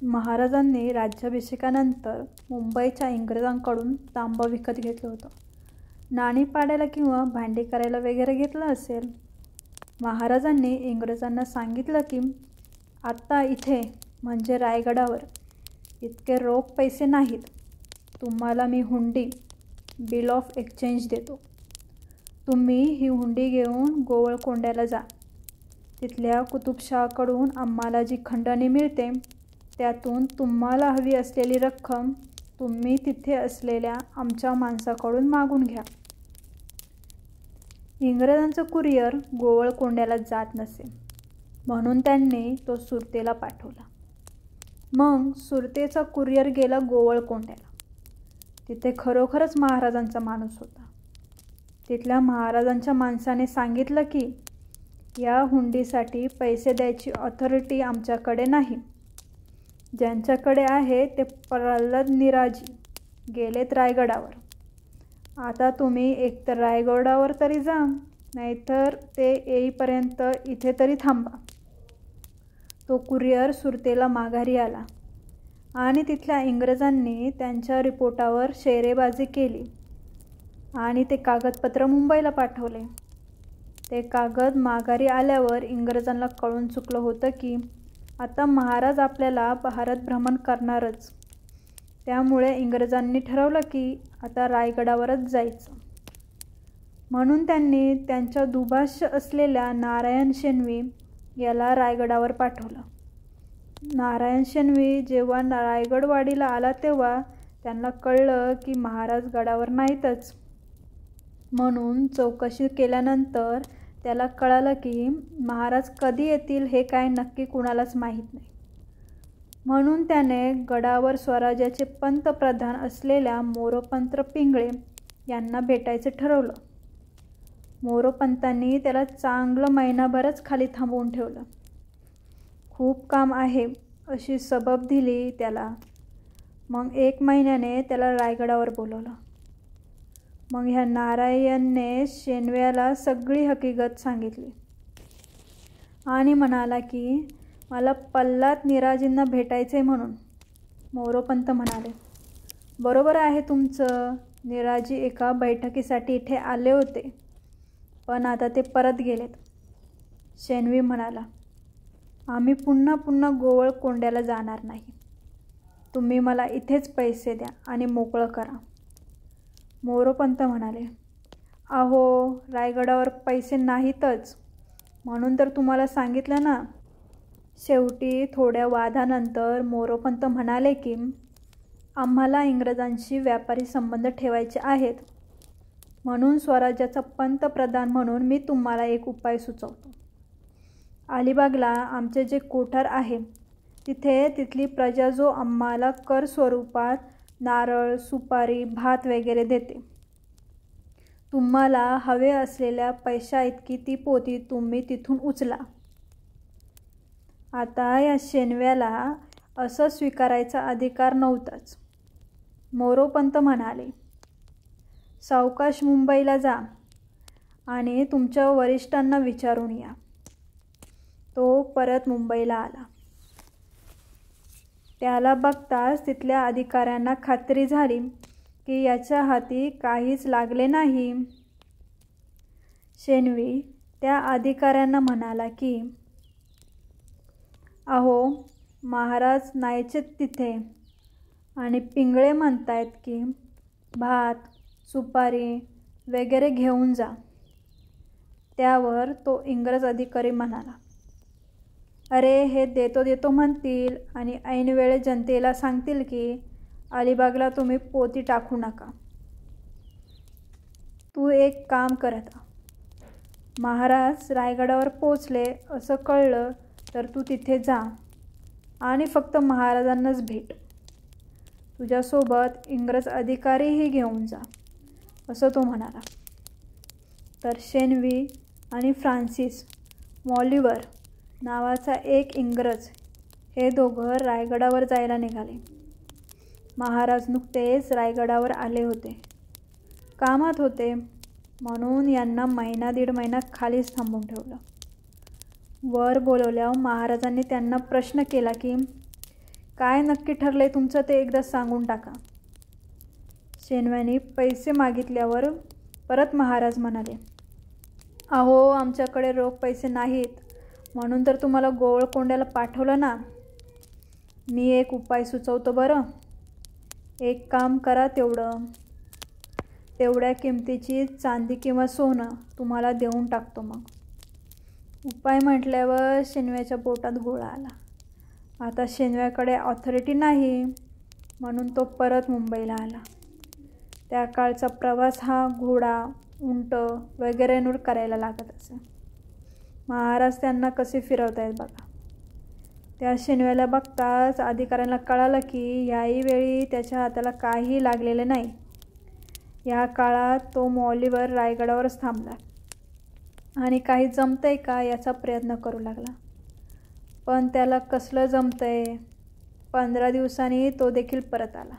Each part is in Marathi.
महाराजांनी राज्याभिषेकानंतर मुंबईच्या इंग्रजांकडून तांबं विकत घेतलं होतं. नाणी पाडायला किंवा भांडी करायला वगैरे घेतलं असेल. महाराजांनी इंग्रजांना सांगितलं की आत्ता इथे म्हणजे रायगडावर इतके रोख पैसे नाहीत. तुम्हाला मी हुंडी बिल ऑफ एक्सचेंज देतो. तुम्ही ही हुंडी घेऊन गोवळकोंड्याला जा. तिथल्या कुतुबशहाकडून आम्हाला जी खंडणी मिळते त्यातून तुम्हाला हवी असलेली रक्कम तुम्ही तिथे असलेल्या आमच्या माणसाकडून मागून घ्या. इंग्रजांचं कुरिअर गोवळकोंड्याला जात नसे म्हणून त्यांनी तो सुरतेला पाठवला. मग सुरतेचा कुरिअर गेला गोवळकोंड्याला. तिथे खरोखरच महाराजांचा माणूस होता. तिथल्या महाराजांच्या माणसाने सांगितलं की या हुंडीसाठी पैसे द्यायची ऑथॉरिटी आमच्याकडे नाही. ज्यांच्याकडे आहे ते प्रल्हाद निराजी गेलेत रायगडावर. आता तुम्ही एकतर रायगडावर तरी जा, नाहीतर ते येईपर्यंत इथे तरी थांबा. तो कुरिअर सुरतेला माघारी आला आणि तिथल्या इंग्रजांनी त्यांच्या रिपोर्टावर शेरेबाजी केली आणि ते कागदपत्र मुंबईला पाठवले. ते कागद माघारी आल्यावर इंग्रजांना कळून चुकलं होतं की आता महाराज आपल्याला भारत भ्रमण करणारच. त्यामुळे इंग्रजांनी ठरवलं की आता रायगडावरच जायचं. म्हणून त्यांनी त्यांच्या दुभाष्य असलेल्या नारायण शेणवी याला रायगडावर पाठवलं. नारायण शेणवी जेव्हा रायगडवाडीला आला तेव्हा त्यांना कळलं की महाराज गडावर नाहीतच. म्हणून चौकशी केल्यानंतर त्याला कळालं की महाराज कधी येतील हे काय नक्की कुणालाच माहीत नाही. म्हणून त्याने गडावर स्वराज्याचे पंतप्रधान असलेल्या मोरोपंत पिंगळे यांना भेटायचं ठरवलं. मोरोपंतांनी त्याला चांगलं महिनाभरच खाली थांबवून ठेवलं. खूप काम आहे अशी सबब दिली त्याला. मग 1 महिन्याने त्याला रायगडावर बोलवलं. मग ह्या नारायणने शेणव्याला सगळी हकीकत सांगितली आणि म्हणाला की मला प्रल्हाद निराजींना भेटायचे म्हणून. मोरोपंत म्हणाले, बरोबर आहे तुमचं. निराजी एका बैठकीसाठी इथे आले होते पण आता ते परत गेलेत. शेणवी म्हणाला, आम्ही पुन्हा पुन्हा गोवळकोंड्याला जाणार नाही. तुम्ही मला इथेच पैसे द्या आणि मोकळं करा. मोरोपंत म्हणाले, अहो रायगडावर पैसे नाहीतच म्हणून तर तुम्हाला सांगितलं ना. शेवटी थोड्या वादानंतर मोरोपंत म्हणाले की आम्हाला इंग्रजांशी व्यापारी संबंध ठेवायचे आहेत. म्हणून स्वराज्याचा पंतप्रधान म्हणून मी तुम्हाला एक उपाय सुचवतो. अलिबागला आमचे जे कोठार आहे तिथे तिथली प्रजा जो आम्हाला कर स्वरूपात नारळ, सुपारी, भात वगैरे देते. तुम्हाला हवे असलेल्या पैशा इतकी ती पोती तुम्ही तिथून उचला. आता या शेणव्याला असं स्वीकारायचा अधिकार नव्हताच. मोरोपंत म्हणाले, सावकाश मुंबईला जा आणि तुमच्या वरिष्ठांना विचारून या. तो परत मुंबईला आला. त्याला बघताच तिथल्या अधिकाऱ्यांना खात्री झाली की याच्या हाती काहीच लागले नाही. शेणवी त्या अधिकाऱ्यांना म्हणाला की अहो महाराज नाहीचे तिथे आणि पिंगळे म्हणतायत की भात, सुपारी वगैरे घेऊन जा. त्यावर तो इंग्रज अधिकारी म्हणाला, अरे हे देतो देतो म्हणतील आणि ऐनवेळे जनतेला सांगतील की अलिबागला तुम्ही पोती टाकू नका. तू एक काम करत. महाराज रायगडावर पोचले असं कळलं तर तू तिथे जा आणि फक्त महाराजांनाच भेट. तुझ्यासोबत इंग्रज अधिकारीही घेऊन जा असं तो म्हणाला. तर शेणवी आणि फ्रान्सिस मॉलिवर नावाचा एक इंग्रज हे दोघं रायगडावर जायला निघाले. महाराज नुकतेच रायगडावर आले होते. कामात होते म्हणून यांना 1.5 महिना खालीच थांबवून ठेवलं. वर बोलवल्यावर महाराजांनी त्यांना प्रश्न केला की काय नक्की ठरलंय तुमचं ते एकदा सांगून टाका. शेणव्याने पैसे मागितल्यावर परत महाराज म्हणाले, अहो आमच्याकडे रोख पैसे नाहीत, म्हणून तर तुम्हाला गोवळकोंड्याला पाठवलं ना. मी एक उपाय सुचवतो बरं. एक काम करा, तेवढ्या किमतीची चांदी किंवा सोनं तुम्हाला देऊन टाकतो. मग उपाय म्हटल्यावर शेणव्याच्या पोटात गोळा आला. आता शेणव्याकडे ऑथॉरिटी नाही, म्हणून तो परत मुंबईला आला. त्या काळचा प्रवास हा घोडा, उंट वगैरेंवर करायला लागत असे. महाराज त्यांना कसे फिरवतायत बघा. त्या शेणव्याला बघताच अधिकाऱ्यांना कळालं की याही वेळी त्याच्या हाताला काही लागलेले नाही. या काळात तो मौलीवर रायगडावरच थांबला आणि काही जमतंय का याचा प्रयत्न करू लागला. पण त्याला कसलं जमतंय. 15 दिवसांनी तो देखील परत आला.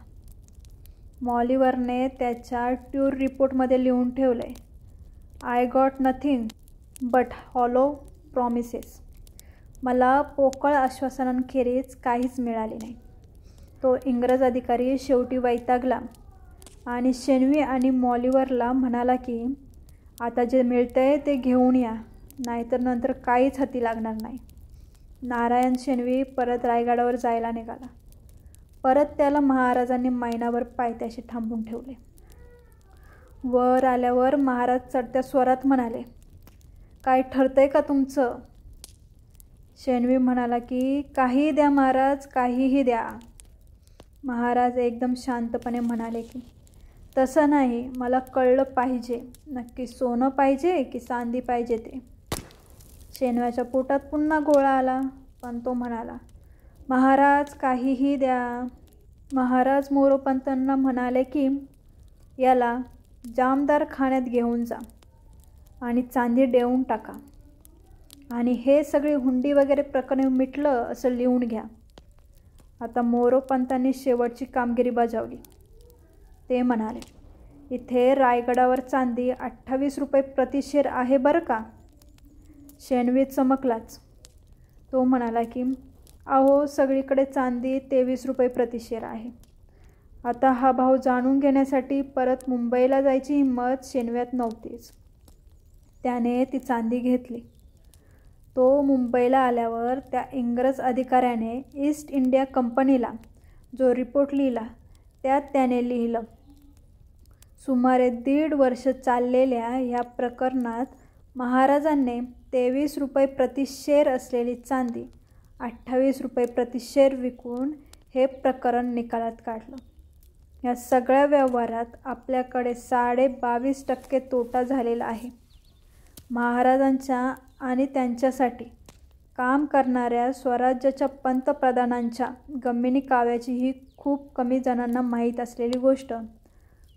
मौलीवरने त्याच्या टूर रिपोर्टमध्ये लिहून ठेवलंय, I got nothing but hollow promises. मला पोकळ आश्वासनांखेरीज काहीच मिळाले नाही. तो इंग्रज अधिकारी शेवटी वैतागला आणि शेणवी आणि मौलीवरला म्हणाला की आता जे मिळतंय ते घेऊन या, नाहीतर नंतर काहीच हाती लागणार नाही. नारायण शेणवी परत रायगडावर जायला निघाला. परत त्याला महाराजांनी महिनाभर पायथ्याशी थांबून ठेवले. वर आल्यावर महाराज चढत्या स्वरात म्हणाले, काय ठरतंय का तुमचं. शेणवी म्हणाला की काही द्या महाराज, काहीही द्या. महाराज एकदम शांतपणे म्हणाले की तसं नाही, मला कळलं पाहिजे नक्की सोनं पाहिजे की चांदी पाहिजे ते. शेणव्याच्या पोटात पुन्हा गोळा आला, पण तो म्हणाला, महाराज काहीही द्या. महाराज मोरोपंतांना म्हणाले की याला जामदार खाण्यात घेऊन जा आणि चांदी देऊन टाका आणि हे सगळी हुंडी वगैरे प्रकरण मिटलं असं लिहून घ्या. आता मोरोपंतांनी शेवटची कामगिरी बजावली. ते म्हणाले, इथे रायगडावर चांदी 28 रुपये प्रतिशेर आहे बरं का. शेणवी चमकलाच. तो म्हणाला की अहो सगळीकडे चांदी 23 रुपये प्रतिशेर आहे. आता हा भाव जाणून घेण्यासाठी परत मुंबईला जायची हिंमत शेणव्यात नव्हतीच. त्याने ती चांदी घेतली. तो मुंबईला आल्यावर त्या इंग्रज अधिकाऱ्याने ईस्ट इंडिया कंपनीला जो रिपोर्ट लिहिला त्यात त्याने लिहिलं, सुमारे 1.5 वर्ष चाललेल्या ह्या प्रकरणात महाराजांनी 23 रुपये प्रतिशेर असलेली चांदी 28 रुपये प्रतिशेर विकून हे प्रकरण निकालात काढलं. या सगळ्या व्यवहारात आपल्याकडे 22.5% तोटा झालेला आहे. महाराजांच्या आणि त्यांच्यासाठी काम करणाऱ्या स्वराज्याच्या पंतप्रधानांच्या गमिनी काव्याची ही खूप कमी जणांना माहीत असलेली गोष्ट.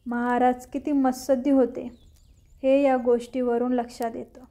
महाराज किती मत्सद्दी होते हे या गोष्टीवरून लक्षात येतं.